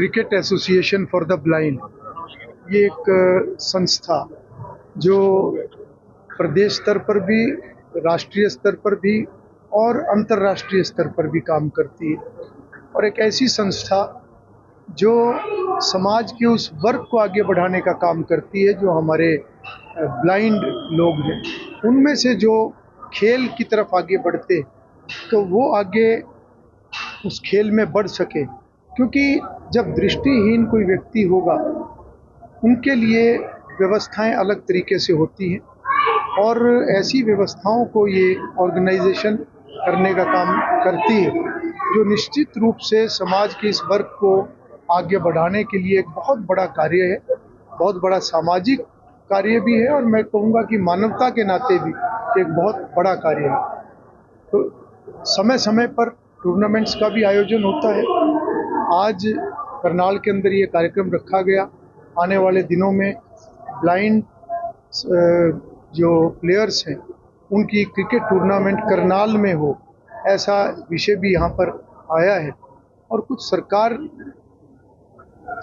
Cricket association for the blind, ये एक संस्था जो प्रदेश स्तर पर भी, राष्ट्रीय स्तर पर भी और अंतर्राष्ट्रीय स्तर पर भी काम करती है, और एक ऐसी संस्था जो समाज के उस वर्ग को आगे बढ़ाने का काम करती है जो हमारे ब्लाइंड लोग हैं। उनमें से जो खेल की तरफ आगे बढ़ते तो वो आगे उस खेल में बढ़ सके, क्योंकि जब दृष्टिहीन कोई व्यक्ति होगा उनके लिए व्यवस्थाएं अलग तरीके से होती हैं, और ऐसी व्यवस्थाओं को ये ऑर्गेनाइजेशन करने का काम करती है जो निश्चित रूप से समाज के इस वर्ग को आगे बढ़ाने के लिए एक बहुत बड़ा कार्य है, बहुत बड़ा सामाजिक कार्य भी है, और मैं कहूँगा कि मानवता के नाते भी एक बहुत बड़ा कार्य है। तो समय समय पर टूर्नामेंट्स का भी आयोजन होता है। आज करनाल के अंदर ये कार्यक्रम रखा गया। आने वाले दिनों में ब्लाइंड जो प्लेयर्स हैं उनकी क्रिकेट टूर्नामेंट करनाल में हो, ऐसा विषय भी यहाँ पर आया है, और कुछ सरकार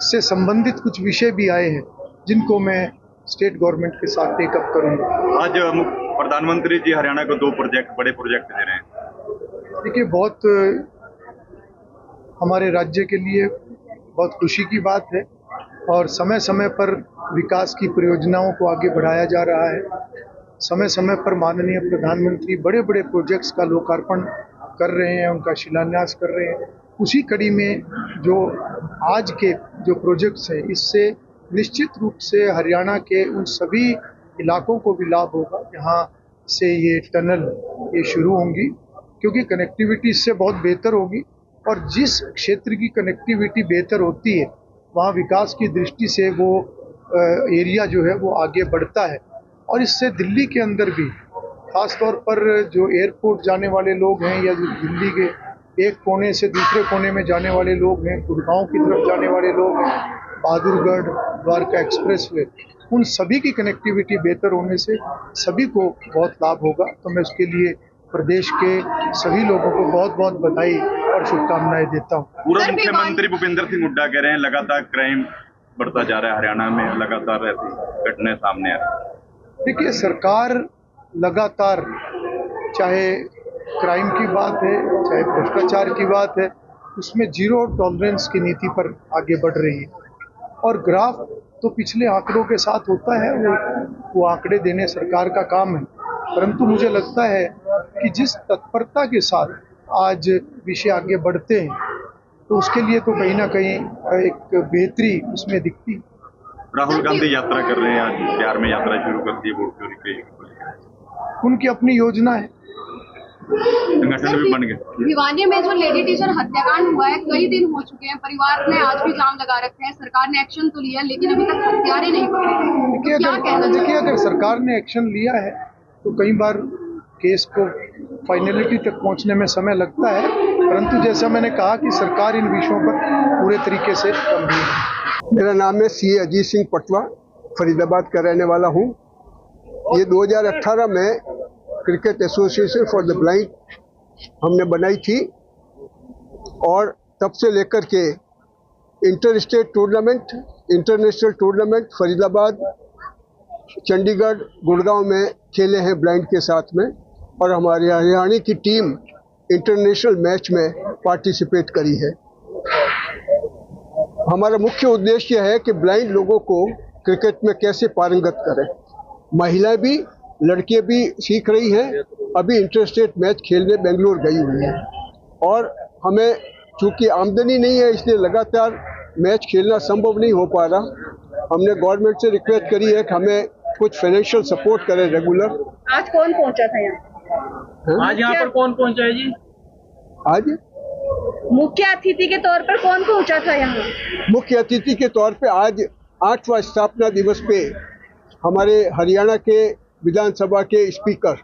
से संबंधित कुछ विषय भी आए हैं जिनको मैं स्टेट गवर्नमेंट के साथ टेकअप करूँगा। आज प्रधानमंत्री जी हरियाणा को 2 बड़े प्रोजेक्ट दे रहे हैं। देखिए, बहुत हमारे राज्य के लिए बहुत खुशी की बात है, और समय समय पर विकास की परियोजनाओं को आगे बढ़ाया जा रहा है। समय समय पर माननीय प्रधानमंत्री बड़े बड़े प्रोजेक्ट्स का लोकार्पण कर रहे हैं, उनका शिलान्यास कर रहे हैं। उसी कड़ी में जो आज के जो प्रोजेक्ट्स हैं, इससे निश्चित रूप से हरियाणा के उन सभी इलाकों को भी लाभ होगा जहाँ से ये टनल ये शुरू होंगी, क्योंकि कनेक्टिविटी इससे बहुत बेहतर होगी, और जिस क्षेत्र की कनेक्टिविटी बेहतर होती है वहाँ विकास की दृष्टि से वो एरिया जो है वो आगे बढ़ता है। और इससे दिल्ली के अंदर भी, खास तौर पर जो एयरपोर्ट जाने वाले लोग हैं या जो दिल्ली के एक कोने से दूसरे कोने में जाने वाले लोग हैं, गुड़गांव की तरफ जाने वाले लोग हैं, बहादुरगढ़ द्वारका एक्सप्रेसवे, उन सभी की कनेक्टिविटी बेहतर होने से सभी को बहुत लाभ होगा। तो मैं उसके लिए प्रदेश के सभी लोगों को बहुत बहुत बधाई और शुभकामनाएं देता हूँ। पूर्व मुख्यमंत्री भूपेंद्र सिंह हुड्डा कह रहे हैं लगातार क्राइम बढ़ता जा रहा है हरियाणा में, लगातार ऐसी घटनाएं सामने आ रही। देखिए, सरकार लगातार, चाहे क्राइम की बात है चाहे भ्रष्टाचार की बात है, उसमें जीरो टॉलरेंस की नीति पर आगे बढ़ रही है, और ग्राफ तो पिछले आंकड़ों के साथ होता है, वो आंकड़े देने सरकार का काम है। परंतु मुझे लगता है कि जिस तत्परता के साथ आज विषय आगे बढ़ते हैं तो उसके लिए तो कहीं ना कहीं एक बेहतरी उसमें दिखती है। राहुल गांधी यात्रा कर रहे हैं, आज बिहार में यात्रा शुरू कर दी वोट चोरी के। उनकी अपनी योजना है, संगठन भी बन गए। भिवानी में जो लेडी टीचर हत्याकांड हुआ है, कई दिन हो चुके हैं, परिवार ने आज भी जाम लगा रखे हैं। सरकार ने एक्शन तो लिया लेकिन अभी तक हत्यारे नहीं पकड़े। देखिए, अगर सरकार ने एक्शन लिया है तो कई बार केस को फाइनलिटी तक पहुंचने में समय लगता है, परंतु जैसा मैंने कहा कि सरकार इन विषयों पर पूरे तरीके से गंभीर है। मेरा नाम है सी अजीत सिंह पटवा, फरीदाबाद का रहने वाला हूँ। ये 2018 में cricket association for the blind हमने बनाई थी, और तब से लेकर के inter state tournament, international tournament Faridabad, Chandigarh, Gurgaon में खेले हैं ब्लाइंड के साथ में, और हमारे हरियाणा की टीम इंटरनेशनल मैच में पार्टिसिपेट करी है। हमारा मुख्य उद्देश्य है कि ब्लाइंड लोगों को क्रिकेट में कैसे पारंगत करें। महिलाएं भी, लड़कियां भी सीख रही हैं। अभी इंटर स्टेट मैच खेलने बेंगलोर गई हुई हैं, और हमें चूंकि आमदनी नहीं है इसलिए लगातार मैच खेलना संभव नहीं हो पा रहा। हमने गवर्नमेंट से रिक्वेस्ट करी है कि हमें कुछ फाइनेंशियल सपोर्ट करें रेगुलर। आज कौन पहुंचा था यहाँ? आज यहाँ पर कौन पहुंचा है जी? आज मुख्य अतिथि के तौर पर कौन पहुंचा था यहाँ? मुख्य अतिथि के तौर पे आज 8वां स्थापना दिवस पे हमारे हरियाणा के विधानसभा के स्पीकर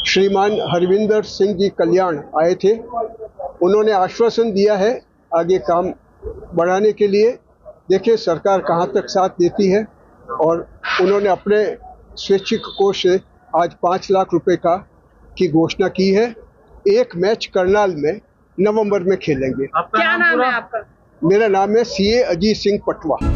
श्रीमान हरविंदर सिंह जी कल्याण आए थे। उन्होंने आश्वासन दिया है आगे काम बढ़ाने के लिए। देखिए सरकार कहाँ तक साथ देती है, और उन्होंने अपने स्वैच्छिक कोष से आज 5 लाख रुपए की घोषणा की है। एक मैच करनाल में नवंबर में खेलेंगे। क्या नाम है आपका? मेरा नाम है CA अजीत सिंह पटवा।